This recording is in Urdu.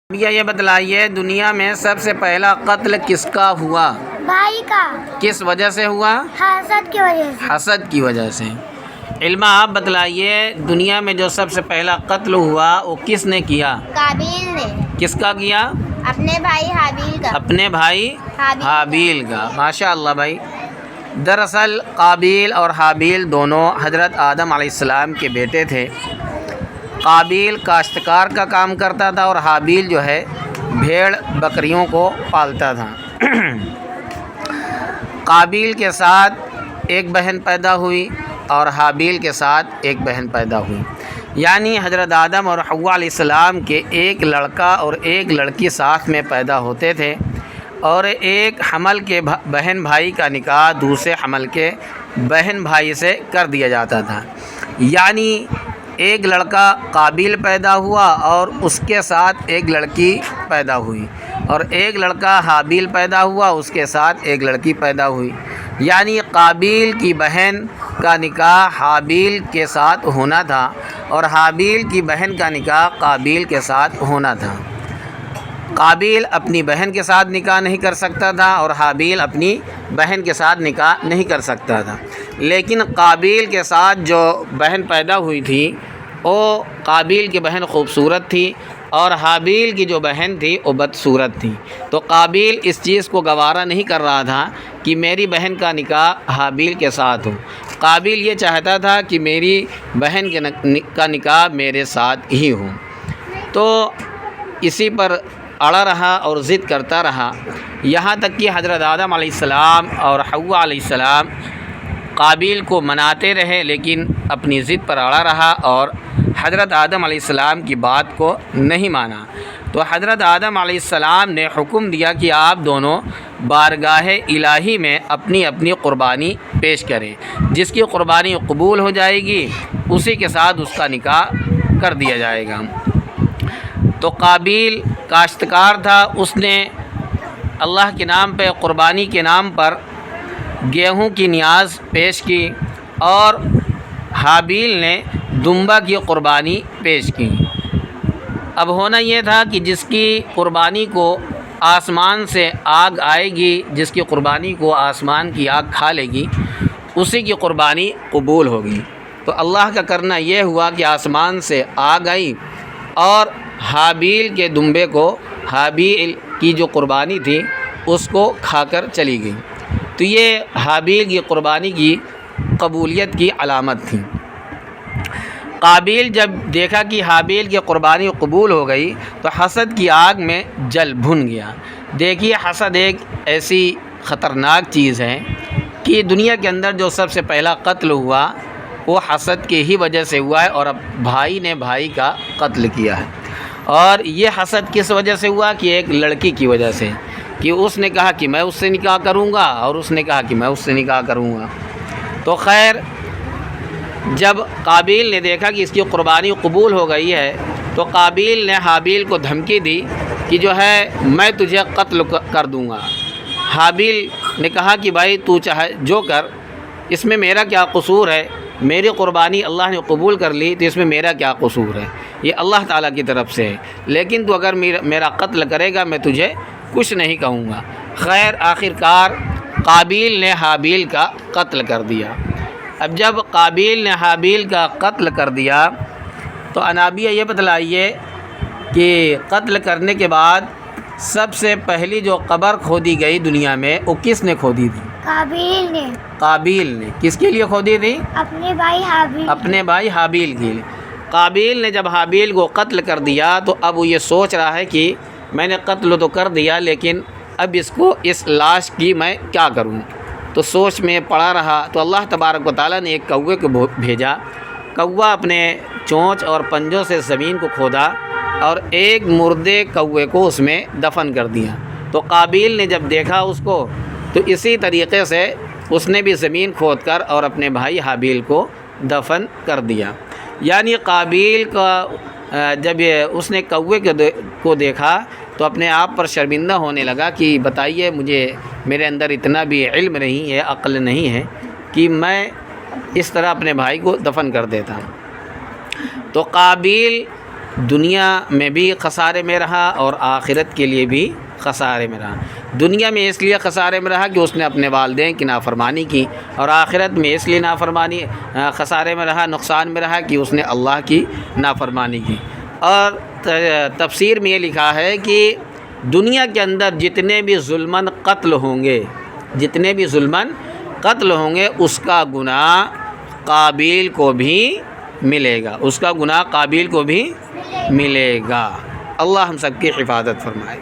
بھیا یہ بتلائیے دنیا میں سب سے پہلا قتل کس کا ہوا؟ بھائی کا۔ کس وجہ سے ہوا؟ حسد کی وجہ سے۔ حسد کی وجہ سے۔ علمہ آپ بتلائیے دنیا میں جو سب سے پہلا قتل ہوا وہ کس نے کیا؟ قابیل نے۔ کس کا کیا؟ اپنے بھائی حابیل کا۔ اپنے بھائی حابیل کا۔ ماشاء اللہ بھائی۔ دراصل قابیل اور حابیل دونوں حضرت آدم علیہ السلام کے بیٹے تھے۔ قابیل کاشتکار کا کام کرتا تھا اور حابیل جو ہے بھیڑ بکریوں کو پالتا تھا۔ قابیل کے ساتھ ایک بہن پیدا ہوئی اور حابیل کے ساتھ ایک بہن پیدا ہوئی، یعنی حضرت آدم اور حوا علیہ السلام کے ایک لڑکا اور ایک لڑکی ساتھ میں پیدا ہوتے تھے، اور ایک حمل کے بہن بھائی کا نکاح دوسرے حمل کے بہن بھائی سے کر دیا جاتا تھا، یعنی ایک لڑکا قابیل پیدا ہوا اور اس کے ساتھ ایک لڑکی پیدا ہوئی، اور ایک لڑکا حابیل پیدا ہوا اس کے ساتھ ایک لڑکی پیدا ہوئی، یعنی قابیل کی بہن کا نکاح حابیل کے ساتھ ہونا تھا اور حابیل کی بہن کا نکاح قابیل کے ساتھ ہونا تھا۔ قابیل اپنی بہن کے ساتھ نکاح نہیں کر سکتا تھا اور حابیل اپنی بہن کے ساتھ نکاح نہیں کر سکتا تھا، لیکن قابیل کے ساتھ جو بہن پیدا ہوئی تھی وہ قابیل کی بہن خوبصورت تھی اور حابیل کی جو بہن تھی وہ بدصورت تھی، تو قابیل اس چیز کو گوارا نہیں کر رہا تھا کہ میری بہن کا نکاح حابیل کے ساتھ ہو۔ قابیل یہ چاہتا تھا کہ میری بہن کا نکاح میرے ساتھ ہی ہو، تو اسی پر اڑا رہا اور ضد کرتا رہا، یہاں تک کہ حضرت آدم علیہ السلام اور حوا علیہ السلام قابیل کو مناتے رہے لیکن اپنی ضد پر اڑا رہا اور حضرت آدم علیہ السلام کی بات کو نہیں مانا، تو حضرت آدم علیہ السلام نے حکم دیا کہ آپ دونوں بارگاہ الہی میں اپنی اپنی قربانی پیش کریں، جس کی قربانی قبول ہو جائے گی اسی کے ساتھ اس کا نکاح کر دیا جائے گا۔ تو قابیل کاشتکار تھا، اس نے اللہ کے نام پہ قربانی کے نام پر گیہوں کی نیاز پیش کی اور حابیل نے دمبا کی قربانی پیش کی۔ اب ہونا یہ تھا کہ جس کی قربانی کو آسمان سے آگ آئے گی، جس کی قربانی کو آسمان کی آگ کھا لے گی اسی کی قربانی قبول ہوگی، تو اللہ کا کرنا یہ ہوا کہ آسمان سے آگ آئی اور حابیل کے دمبے کو حابیل کی جو قربانی تھی اس کو کھا کر چلی گئی، تو یہ حابیل کی قربانی کی قبولیت کی علامت تھی۔ قابیل جب دیکھا کہ حابیل کی قربانی قبول ہو گئی تو حسد کی آگ میں جل بھن گیا۔ دیکھیے حسد ایک ایسی خطرناک چیز ہے کہ دنیا کے اندر جو سب سے پہلا قتل ہوا وہ حسد کی ہی وجہ سے ہوا ہے، اور اب بھائی نے بھائی کا قتل کیا ہے، اور یہ حسد کس وجہ سے ہوا کہ ایک لڑکی کی وجہ سے، کہ اس نے کہا کہ میں اس سے نکاح کروں گا اور اس نے کہا کہ میں اس سے نکاح کروں گا۔ تو خیر جب قابیل نے دیکھا کہ اس کی قربانی قبول ہو گئی ہے تو قابیل نے حابیل کو دھمکی دی کہ جو ہے میں تجھے قتل کر دوں گا۔ حابیل نے کہا کہ بھائی تو چاہے جو کر، اس میں میرا کیا قصور ہے، میری قربانی اللہ نے قبول کر لی تو اس میں میرا کیا قصور ہے، یہ اللہ تعالیٰ کی طرف سے ہے، لیکن تو اگر میرا قتل کرے گا میں تجھے کچھ نہیں کہوں گا۔ خیر آخرکار قابیل نے حابیل کا قتل کر دیا۔ اب جب قابیل نے حابیل کا قتل کر دیا تو انابیہ یہ بتلائیے کہ قتل کرنے کے بعد سب سے پہلی جو قبر کھودی گئی دنیا میں وہ کس نے کھودی تھی؟ قابیل نے۔ قابیل نے۔ کس کے لیے کھودی تھی؟ اپنے بھائی حابیل۔ اپنے بھائی حابیل کے لیے۔ قابیل نے جب حابیل کو قتل کر دیا تو اب وہ یہ سوچ رہا ہے کہ میں نے قتل تو کر دیا لیکن اب اس لاش کی میں کیا کروں، تو سوچ میں پڑا رہا تو اللہ تبارک و تعالیٰ نے ایک کوے کو بھیجا۔ کوا اپنے چونچ اور پنجوں سے زمین کو کھودا اور ایک مردے کوے کو اس میں دفن کر دیا، تو قابیل نے جب دیکھا اس کو تو اسی طریقے سے اس نے بھی زمین کھود کر اور اپنے بھائی حابیل کو دفن کر دیا، یعنی قابیل کا جب اس نے کوے کو دیکھا تو اپنے آپ پر شرمندہ ہونے لگا کہ بتائیے مجھے میرے اندر اتنا بھی علم نہیں ہے، عقل نہیں ہے کہ میں اس طرح اپنے بھائی کو دفن کر دیتا ہوں۔ تو قابیل دنیا میں بھی خسارے میں رہا اور آخرت کے لیے بھی خسارے میں رہا۔ دنیا میں اس لیے خسارے میں رہا کہ اس نے اپنے والدین کی نافرمانی کی، اور آخرت میں اس لیے خسارے میں رہا، نقصان میں رہا کہ اس نے اللہ کی نافرمانی کی۔ اور تفسیر میں یہ لکھا ہے کہ دنیا کے اندر جتنے بھی ظلماً قتل ہوں گے اس کا گناہ قابیل کو بھی ملے گا، اللہ ہم سب کی حفاظت فرمائے۔